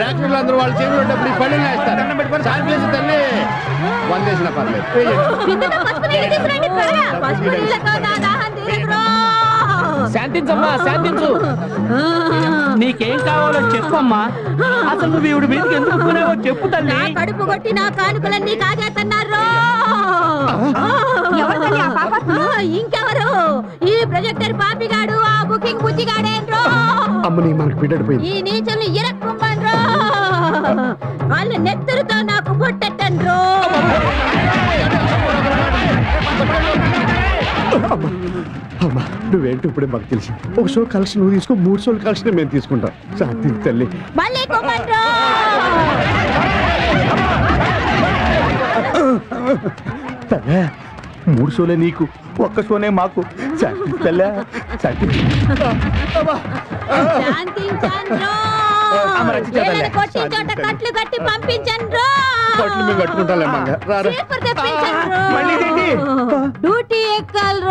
యాక్టర్లు అందరూ వాళ్ళు చేతులు డబ్బులు పళ్ళు వేస్తారు శాంతి తల్లి వందేసిన పర్లేదు శాంతించమ్మా శాంతించు నీకేం కావాలో చెప్పమ్మా అసలు నువ్వు ఈవిడ మీదకి ఎందుకు పోనావో చెప్పు తల్లి కడుపు కొట్టి నా కానుకలన్నీ కాజేస్తున్నారు ఇంకెవరు ఈ ప్రొజెక్టర్ పాపిగాడు ఆ బుకింగ్ బుచ్చిగాడేంట్రో అమ్మని మనకు బిడ్డడిపోయింది ఈ నీచులు ఇరక్కుండ్రో వాళ్ళ నెత్తరుతో నాకు పొట్టెట్టండ్రో అమ్మా నువ్వేంటి ఇప్పుడే మాకు తెలిసి ఒక షో కలెక్షన్ నువ్వు తీసుకో 3 షోల కలెక్షన్ మేము తీసుకుంటాం శాంతి తల్లి మళ్ళీ కుమ్మండ్రో 3 షోలే నీకు ఒక్క షోనే మాకు శాంతి తల్లి కొట్టి చోట కట్లు కట్టి పంపించండ్రో డ్యూటీ ఎక్కాలి